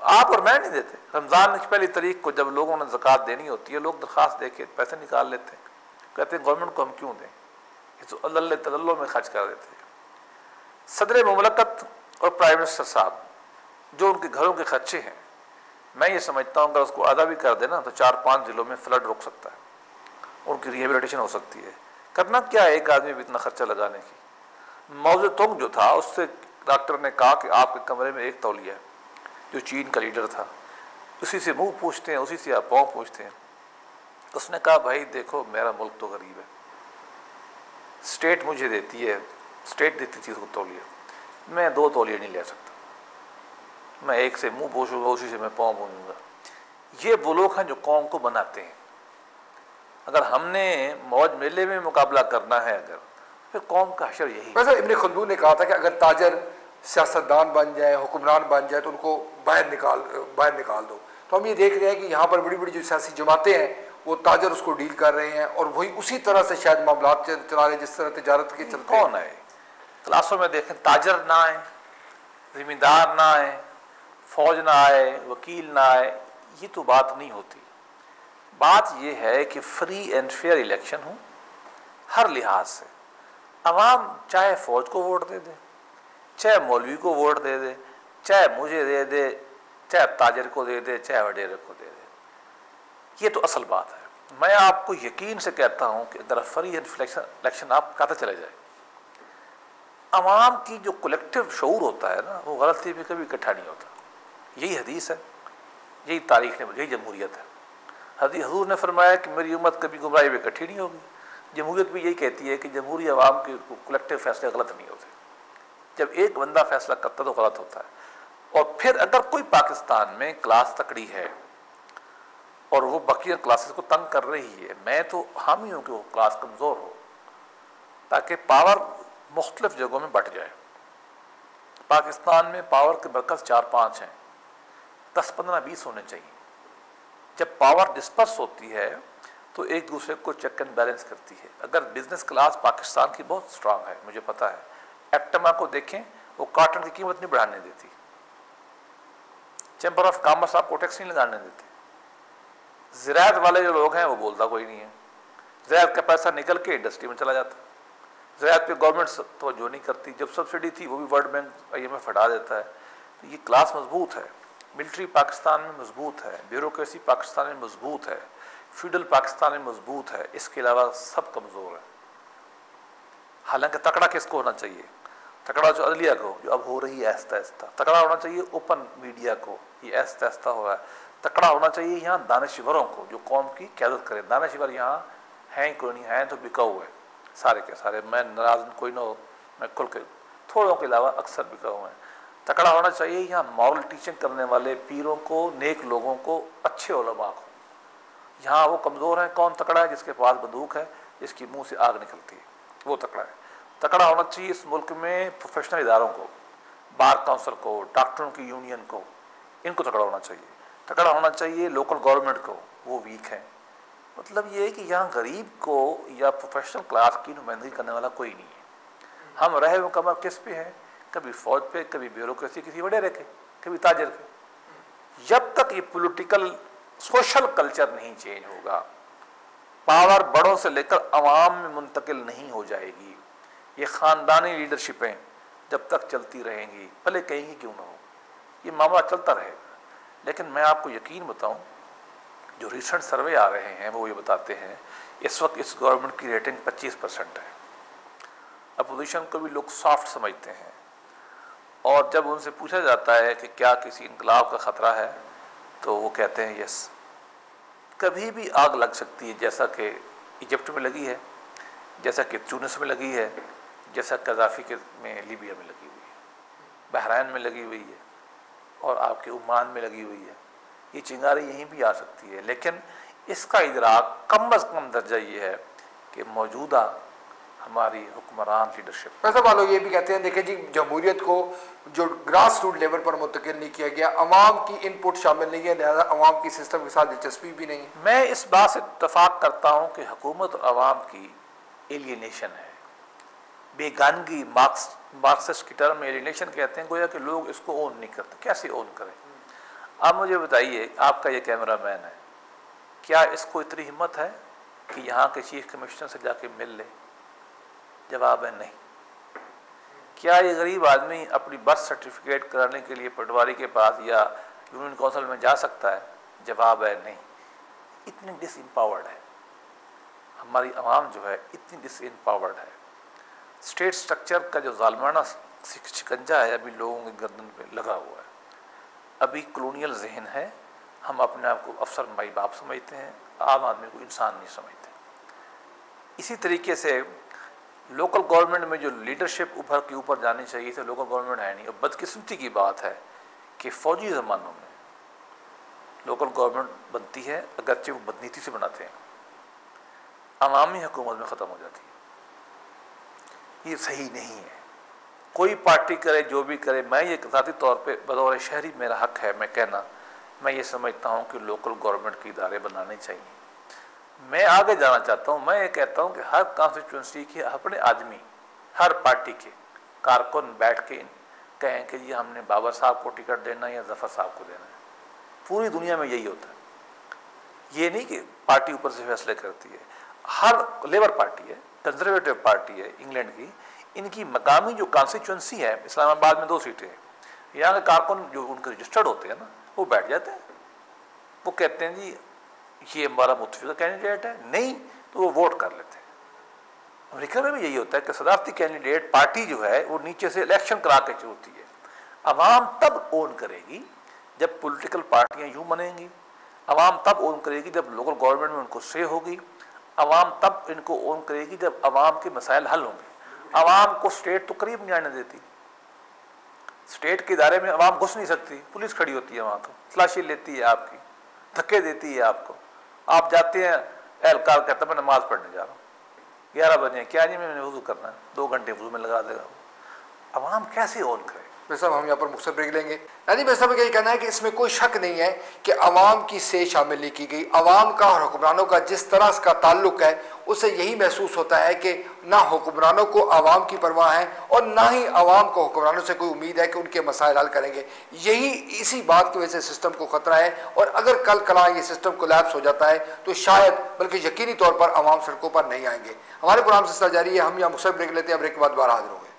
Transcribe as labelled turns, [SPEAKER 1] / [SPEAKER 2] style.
[SPEAKER 1] आप और मैं नहीं देते। रमज़ान की पहली तारीख को जब लोगों ने ज़कात देनी होती है, लोग दरख्वास्त दे के पैसे निकाल लेते हैं, कहते हैं गवर्नमेंट को हम क्यों दें, ये तो अल्लाह तल्लो में खर्च कर देते हैं। सदर मुमलकत और प्राइम मिनिस्टर साहब जो उनके घरों के खर्चे हैं, मैं ये समझता हूँ अगर उसको आधा भी कर देना तो 4-5 जिलों में फ्लड रुक सकता है, उनकी रिहेबिलिटेशन हो सकती है। करना क्या है एक आदमी भी इतना खर्चा लगाने की। मौजूद तुंग जो था उससे डॉक्टर ने कहा कि आपके कमरे में एक तौलिया है, जो चीन का लीडर था, उसी से मुंह पूछते हैं, उसी से आप पाँव पूछते हैं। उसने कहा भाई देखो मेरा मुल्क तो गरीब है, स्टेट मुझे देती है, स्टेट देती थी उसको तौलिया, मैं 2 तौलिया नहीं ले सकता, मैं एक से मुंह पोछूंगा, उसी से मैं पाँव पूछूंगा। ये वो लोग हैं जो कौम को बनाते हैं। अगर हमने मौज मेले में मुकाबला करना है अगर, फिर कौम का हशर यही।
[SPEAKER 2] वैसे इब्न खल्दून ने कहा था कि अगर ताजर सियासतदान बन जाए, हुक्मरान बन जाए तो उनको बाहर निकाल दो। तो हम ये देख रहे हैं कि यहाँ पर बड़ी बड़ी जो सियासी जमातें हैं वो ताजर उसको डील कर रहे हैं और वही उसी तरह से शायद मामला चला रहे जिस तरह तजारत के चलते।
[SPEAKER 1] कौन है क्लासों में देखें, ताजर ना आए, जिम्मेदार ना आए, फौज ना आए, वकील ना आए, ये तो बात नहीं होती। बात यह है कि फ्री एंड फेयर इलेक्शन हो हर लिहाज से। अवाम चाहे फौज को वोट दे दे, चाहे मौलवी को वोट दे दे, चाहे मुझे दे दे, चाहे ताजर को दे दे, चाहे वडेरे को दे दे, ये तो असल बात है। मैं आपको यकीन से कहता हूं कि अगर फ्री एंड इलेक्शन आप कहते चले जाए, अवाम की जो कलेक्टिव शऊर होता है ना, वो गलती भी कभी इकट्ठा नहीं होता। यही हदीस है, यही तारीख ने, यही जमहूरियत है। हजूर ने फरमाया कि मेरी उम्मत कभी गुमराही में इकट्ठी नहीं होगी। जमहूरियत भी यही कहती है कि जमहूरी अवाम के कलेक्टिव फैसले गलत नहीं होते। जब एक बंदा फैसला करता तो गलत होता है। और फिर अगर कोई पाकिस्तान में क्लास तकड़ी है और वो बाकी क्लासेस को तंग कर रही है, मैं तो हामी हूँ कि वो क्लास कमज़ोर हो, ताकि पावर मुख्तलिफ जगहों में बट जाए। पाकिस्तान में पावर के मरकज़ 4-5 हैं, 10-15-20 होने चाहिए। जब पावर डिस्पर्स होती है तो एक दूसरे को चेक एंड बैलेंस करती है। अगर बिजनेस क्लास पाकिस्तान की बहुत स्ट्रांग है, मुझे पता है, एप्टमा को देखें, वो कॉटन की कीमत नहीं बढ़ाने देती, चैम्बर ऑफ कॉमर्स आपको टैक्स नहीं लगाने देते, ज़राअत वाले जो लोग हैं वो बोलता कोई नहीं है, ज़राअत का पैसा निकल के इंडस्ट्री में चला जाता है, ज़राअत पे गवर्नमेंट तवज्जो नहीं करती, जब सब्सिडी थी वो भी वर्ल्ड बैंक IMF हटा देता है। तो ये क्लास मजबूत है, मिलिट्री पाकिस्तान में मजबूत है, ब्यूरोक्रेसी पाकिस्तान में मजबूत है, फ्यूडल पाकिस्तान में मजबूत है, इसके अलावा सब कमज़ोर है। हालांकि तकड़ा किसको होना चाहिए? तकड़ा जो अदलिया को, जो अब हो रही है आहिस्ता आहिस्ता, तकड़ा होना चाहिए ओपन मीडिया को, ये आहिस्ता आहिस्ता हो रहा है। तकड़ा होना चाहिए यहाँ दानिशवरों को जो कौम की क़यादत करें। दानिशवर यहाँ हैं कोई नहीं, हैं तो बिकाऊ है सारे के सारे, मैं नाराज़ कोई ना हो, मैं खुल के, थोड़ों के अलावा अक्सर बिकाऊ हैं। तकड़ा होना चाहिए यहाँ मॉरल टीचिंग करने वाले पीरों को, नेक लोगों को, अच्छे उलमा को। यहाँ वो कमज़ोर हैं। कौन तकड़ा है? जिसके पास बंदूक है, जिसकी मुंह से आग निकलती है, वो तकड़ा है। तकड़ा होना चाहिए इस मुल्क में प्रोफेशनल इदारों को, बार काउंसिल को, डॉक्टरों की यूनियन को, इनको तकड़ा होना चाहिए। तकड़ा होना चाहिए लोकल गवर्नमेंट को, वो वीक है। मतलब ये है कि यहाँ गरीब को या प्रोफेशनल क्लास की नुमाइंदगी करने वाला कोई नहीं है। हम रहे मुकम्मल किस पे हैं? कभी फौज पे, कभी ब्यूरोक्रेसी किसी वडेरे के, कभी ताजर के। जब तक ये पॉलिटिकल सोशल कल्चर नहीं चेंज होगा, पावर बड़ों से लेकर अवाम में मुंतकिल नहीं हो जाएगी, ये ख़ानदानी लीडरशिपें जब तक चलती रहेंगी, भले कहीं क्यों ना हो, ये मामला चलता रहेगा। लेकिन मैं आपको यकीन बताऊं, जो रिसेंट सर्वे आ रहे हैं वो ये बताते हैं इस वक्त इस गवर्नमेंट की रेटिंग 25% है। अपोजिशन को भी लोग सॉफ्ट समझते हैं, और जब उनसे पूछा जाता है कि क्या किसी इनकलाब का ख़तरा है, तो वो कहते हैं यस, कभी भी आग लग सकती है, जैसा कि इजिप्ट में लगी है, जैसा कि ट्यूनिस में लगी है, जैसा कज़ाफ़ी के में लीबिया में लगी हुई है, बहरैन में लगी हुई है, और आपके ओमान में लगी हुई है। ये चिंगारी यहीं भी आ सकती है। लेकिन इसका इदराक कम अज़ कम दर्जा ये है कि मौजूदा हमारी हुक्मरान लीडरशिप।
[SPEAKER 2] वैसे वालों ये भी कहते हैं, देखिए जी, जमहूरियत को जो ग्रास रूट लेवल पर मुंतकिल नहीं किया गया, अवाम की इनपुट शामिल नहीं है, लिहाजा अवाम की सिस्टम के साथ दिलचस्पी भी नहीं है।
[SPEAKER 1] मैं इस बात से इत्तफाक करता हूँ कि हुकूमत और अवाम की एलियनेशन है, बेगानगी। मार्क्सिस्ट की टर्म में एलियनेशन कहते हैं, गोया कि लोग इसको ओन नहीं करते। कैसे ओन करें? आप मुझे बताइए, आपका ये कैमरामैन है, क्या इसको इतनी हिम्मत है कि यहाँ के चीफ कमिश्नर से जाके मिल ले? जवाब है नहीं। क्या ये गरीब आदमी अपनी बर्थ सर्टिफिकेट कराने के लिए पटवारी के पास या यूनियन काउंसिल में जा सकता है? जवाब है नहीं। इतनी डिसएम्पावर्ड है हमारी आवाम, जो है इतनी डिसएम्पावर्ड है। स्टेट स्ट्रक्चर का जो जालमाना शिकंजा है अभी लोगों के गर्दन पे लगा हुआ है। अभी कॉलोनियल जहन है, हम अपने आप को अफसर माई बाप समझते हैं, आम आदमी को इंसान नहीं समझते। इसी तरीके से लोकल गवर्नमेंट में जो लीडरशिप ऊपर के ऊपर जानी चाहिए थी, लोकल गवर्नमेंट है नहीं। और बदकिस्मती की बात है कि फौजी ज़मानों में लोकल गवर्नमेंट बनती है, अगरचे वो बदनीति से बनाते हैं, अवामी हुकूमत में ख़त्म हो जाती है। ये सही नहीं है। कोई पार्टी करे, जो भी करे, मैं ये ज़ाती तौर पे बतौर शहरी मेरा हक है मैं कहना, मैं ये समझता हूँ कि लोकल गवर्नमेंट के इदारे बनाने चाहिए। मैं आगे जाना चाहता हूँ, मैं ये कहता हूँ कि हर कॉन्स्टिट्यूंसी के अपने आदमी, हर पार्टी के कारकुन बैठ के कहें कि जी हमने बाबर साहब को टिकट देना या जफ़र साहब को देना है। पूरी दुनिया में यही होता है। ये नहीं कि पार्टी ऊपर से फैसले करती है। हर लेबर पार्टी है, कंजर्वेटिव पार्टी है इंग्लैंड की, इनकी मकामी जो कॉन्स्टिट्यूंसी है, इस्लामाबाद में 2 सीटें हैं, यहाँ के कारकुन जो उनके रजिस्टर्ड होते हैं ना, वो बैठ जाते हैं, वो कहते हैं जी ये हमारा मुतफिका कैंडिडेट है, नहीं तो वो वोट कर लेते हैं। अमेरिका में भी यही होता है कि सदारती कैंडिडेट पार्टी जो है वो नीचे से इलेक्शन करा के चुनती है। अवाम तब ओन करेगी जब पॉलिटिकल पार्टियां यूं बनेंगी, अवाम तब ओन करेगी जब लोकल गवर्नमेंट में उनको से होगी, अवाम तब इनको ओन करेगी जब अवाम के मसाइल हल होंगे। अवाम को स्टेट तो करीब नहीं आने देती, स्टेट के इदारे में अवाम घुस नहीं सकती, पुलिस खड़ी होती है वहाँ, तो तलाशी लेती है आपकी, धक्के देती है आपको। आप जाते हैं, एहलकार कहता है मैं नमाज पढ़ने जा रहा हूँ, 11 बजे, क्या जी मैंने वजू करना है, 2 घंटे वजू में लगा देगा। अवाम कैसे ओन करे?
[SPEAKER 2] भाई साहब हम यहाँ पर मुख्तसर ब्रेक लेंगे। यानी भाई साहब का ये कहना है कि इसमें कोई शक नहीं है कि अवाम की से शामिल नहीं की गई। अवाम का और हुक्मरानों का जिस तरह इसका ताल्लुक है, उससे यही महसूस होता है कि ना हुक्मरानों को अवाम की परवाह है और ना ही अवाम को हुक्मरानों से कोई उम्मीद है कि उनके मसाइल हल करेंगे। यही इसी बात की वजह से सिस्टम को खतरा है, और अगर कल कला ये सिस्टम कोलैप्स हो जाता है तो शायद बल्कि यकीनी तौर पर अवाम सड़कों पर नहीं आएंगे। हमारे प्रोग्राम से जारी है, हम यहाँ मुख्तसर ब्रेक लेते हैं, ब्रेक के बाद दोबारा हाजिर होंगे।